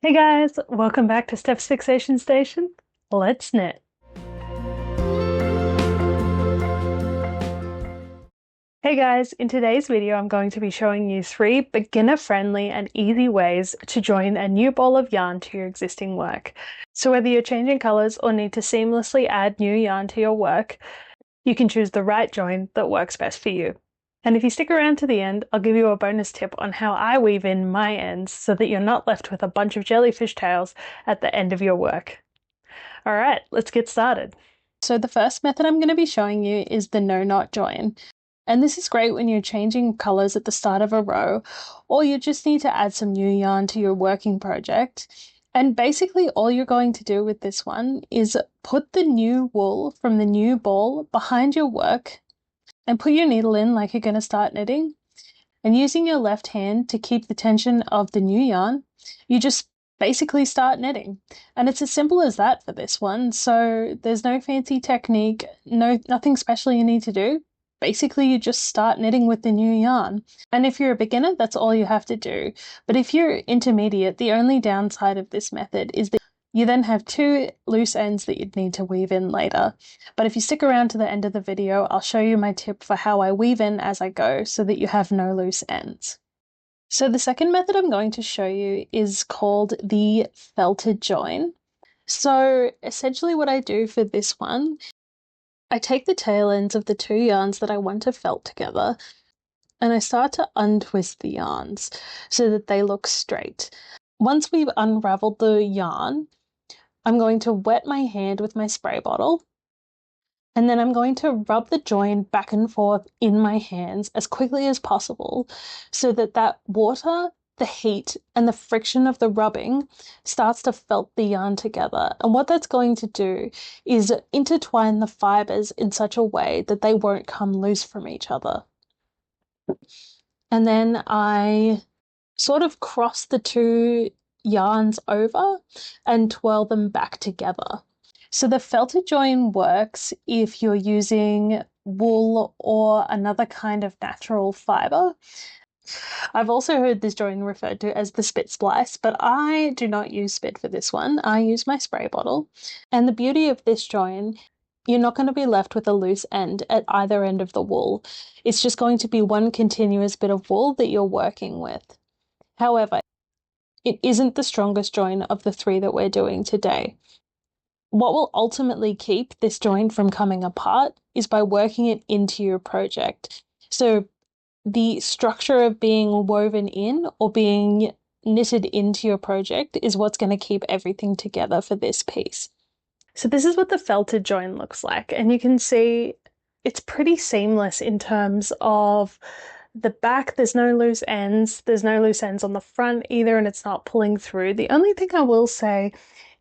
Hey guys, welcome back to Steph's Fixation Station. Let's knit. Hey guys, in today's video I'm going to be showing you 3 beginner-friendly and easy ways to join a new ball of yarn to your existing work. So whether you're changing colors or need to seamlessly add new yarn to your work, you can choose the right join that works best for you. And if you stick around to the end, I'll give you a bonus tip on how I weave in my ends so that you're not left with a bunch of jellyfish tails at the end of your work. All right, let's get started. So the first method I'm going to be showing you is the no knot join. And this is great when you're changing colors at the start of a row, or you just need to add some new yarn to your working project. And basically all you're going to do with this one is put the new wool from the new ball behind your work and put your needle in like you're going to start knitting. And using your left hand to keep the tension of the new yarn, you just basically start knitting. And it's as simple as that for this one. So there's no fancy technique, nothing special you need to do. Basically, you just start knitting with the new yarn. And if you're a beginner, that's all you have to do. But if you're intermediate, the only downside of this method is that you then have 2 loose ends that you'd need to weave in later. But if you stick around to the end of the video, I'll show you my tip for how I weave in as I go so that you have no loose ends. So the second method I'm going to show you is called the felted join. So essentially what I do for this one, I take the tail ends of the 2 yarns that I want to felt together and I start to untwist the yarns so that they look straight. Once we've unraveled the yarn, I'm going to wet my hand with my spray bottle, and then I'm going to rub the join back and forth in my hands as quickly as possible so that that water, the heat, and the friction of the rubbing starts to felt the yarn together. And what that's going to do is intertwine the fibers in such a way that they won't come loose from each other. And then I sort of cross the 2 yarns over and twirl them back together. So the felted join works if you're using wool or another kind of natural fiber. I've also heard this join referred to as the spit splice, but I do not use spit for this one. I use my spray bottle. And the beauty of this join, you're not going to be left with a loose end at either end of the wool. It's just going to be one continuous bit of wool that you're working with. However, it isn't the strongest join of the 3 that we're doing today. What will ultimately keep this join from coming apart is by working it into your project. So the structure of being woven in or being knitted into your project is what's going to keep everything together for this piece. So this is what the felted join looks like, and you can see it's pretty seamless in terms of the back. There's no loose ends. There's no loose ends on the front either, and it's not pulling through. The only thing I will say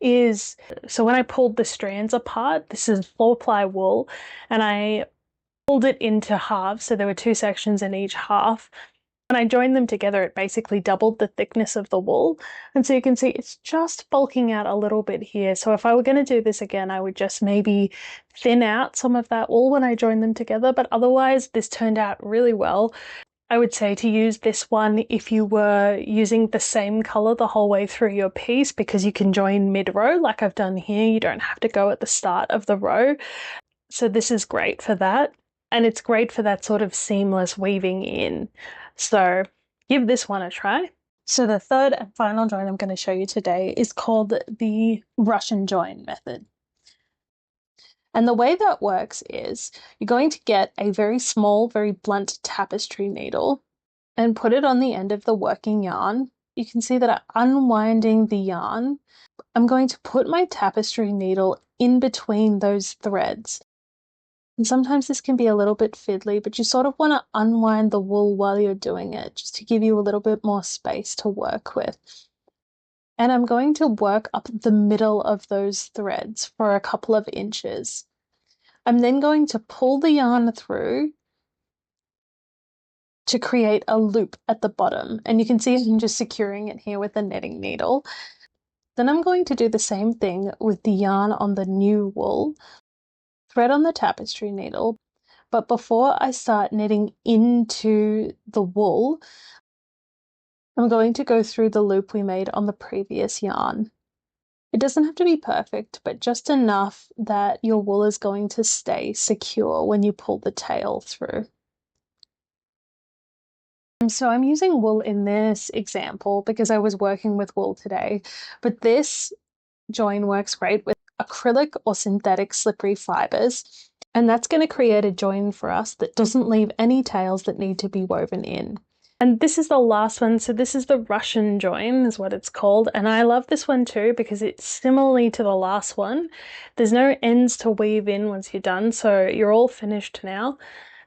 is, so when I pulled the strands apart, this is 4-ply wool, and I pulled it into halves, so there were 2 sections in each half. When I joined them together, it basically doubled the thickness of the wool. And so you can see it's just bulking out a little bit here. So if I were going to do this again, I would just maybe thin out some of that wool when I join them together. But otherwise, this turned out really well. I would say to use this one if you were using the same color the whole way through your piece, because you can join mid-row like I've done here. You don't have to go at the start of the row. So this is great for that. And it's great for that sort of seamless weaving in. So give this one a try. So the third and final join I'm going to show you today is called the Russian join method. And the way that works is you're going to get a very small, very blunt tapestry needle and put it on the end of the working yarn. You can see that I'm unwinding the yarn. I'm going to put my tapestry needle in between those threads. And sometimes this can be a little bit fiddly, but you sort of want to unwind the wool while you're doing it, just to give you a little bit more space to work with. And I'm going to work up the middle of those threads for a couple of inches. I'm then going to pull the yarn through to create a loop at the bottom. And you can see I'm just securing it here with a knitting needle. Then I'm going to do the same thing with the yarn on the new wool. Thread on the tapestry needle, but before I start knitting into the wool, I'm going to go through the loop we made on the previous yarn. It doesn't have to be perfect, but just enough that your wool is going to stay secure when you pull the tail through. So I'm using wool in this example because I was working with wool today, but this join works great with acrylic or synthetic slippery fibers, and that's going to create a join for us that doesn't leave any tails that need to be woven in. And this is the last one, so this is the Russian join is what it's called, and I love this one too because it's similarly to the last one. There's no ends to weave in once you're done, so you're all finished now.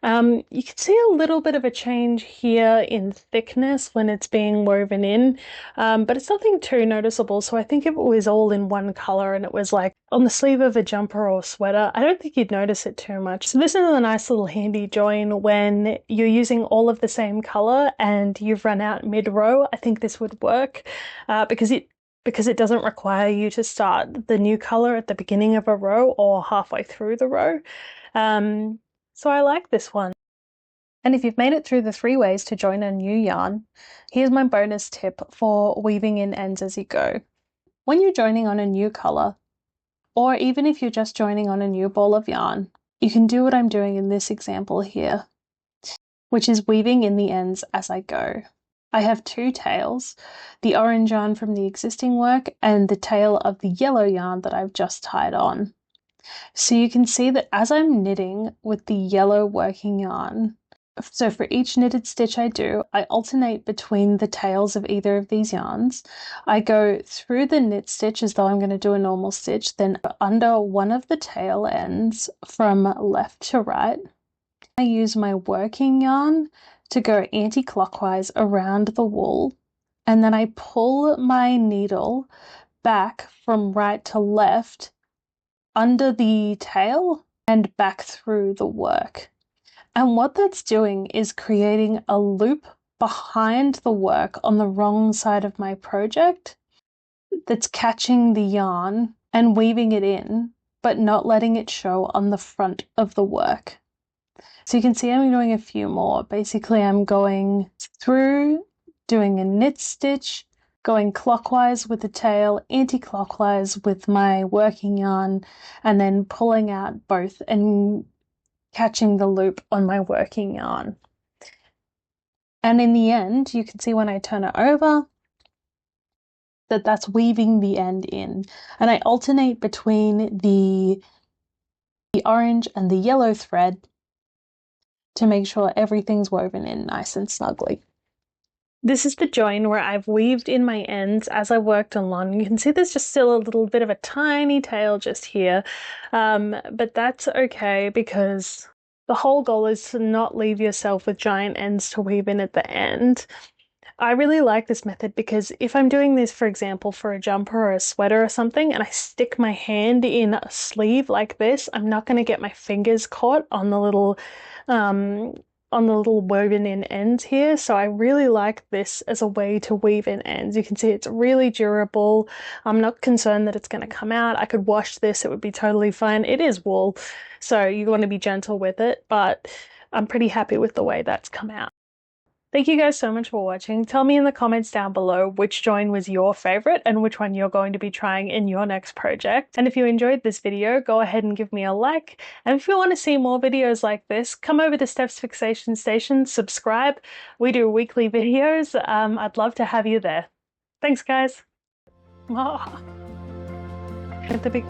You can see a little bit of a change here in thickness when it's being woven in, but it's nothing too noticeable. So I think if it was all in one color and it was like on the sleeve of a jumper or sweater, I don't think you'd notice it too much. So this is a nice little handy join when you're using all of the same color and you've run out mid-row. I think this would work because it doesn't require you to start the new color at the beginning of a row or halfway through the row. So I like this one. And if you've made it through the 3 ways to join a new yarn, here's my bonus tip for weaving in ends as you go. When you're joining on a new color, or even if you're just joining on a new ball of yarn, you can do what I'm doing in this example here, which is weaving in the ends as I go. I have 2 tails, the orange yarn from the existing work and the tail of the yellow yarn that I've just tied on. So you can see that as I'm knitting with the yellow working yarn, so for each knitted stitch I do, I alternate between the tails of either of these yarns. I go through the knit stitch as though I'm going to do a normal stitch, then under one of the tail ends from left to right. I use my working yarn to go anti-clockwise around the wool, and then I pull my needle back from right to left under the tail and back through the work. And what that's doing is creating a loop behind the work on the wrong side of my project that's catching the yarn and weaving it in, but not letting it show on the front of the work. So you can see I'm doing a few more. Basically, I'm going through, doing a knit stitch, going clockwise with the tail, anti-clockwise with my working yarn, and then pulling out both and catching the loop on my working yarn. And in the end, you can see when I turn it over that that's weaving the end in. And I alternate between the orange and the yellow thread to make sure everything's woven in nice and snugly. This is the join where I've weaved in my ends as I worked along. You can see there's just still a little bit of a tiny tail just here, but that's okay because the whole goal is to not leave yourself with giant ends to weave in at the end. I really like this method because if I'm doing this, for example, for a jumper or a sweater or something, and I stick my hand in a sleeve like this, I'm not going to get my fingers caught on the little woven in ends here. So I really like this as a way to weave in ends. You can see it's really durable. I'm not concerned that it's going to come out. I could wash this, it would be totally fine. It is wool, so you want to be gentle with it, but I'm pretty happy with the way that's come out. Thank you guys so much for watching. Tell me in the comments down below which join was your favorite and which one you're going to be trying in your next project. And if you enjoyed this video, go ahead and give me a like. And if you want to see more videos like this, come over to Steph's Fixation Station, subscribe. We do weekly videos. I'd love to have you there. Thanks, guys. At the big...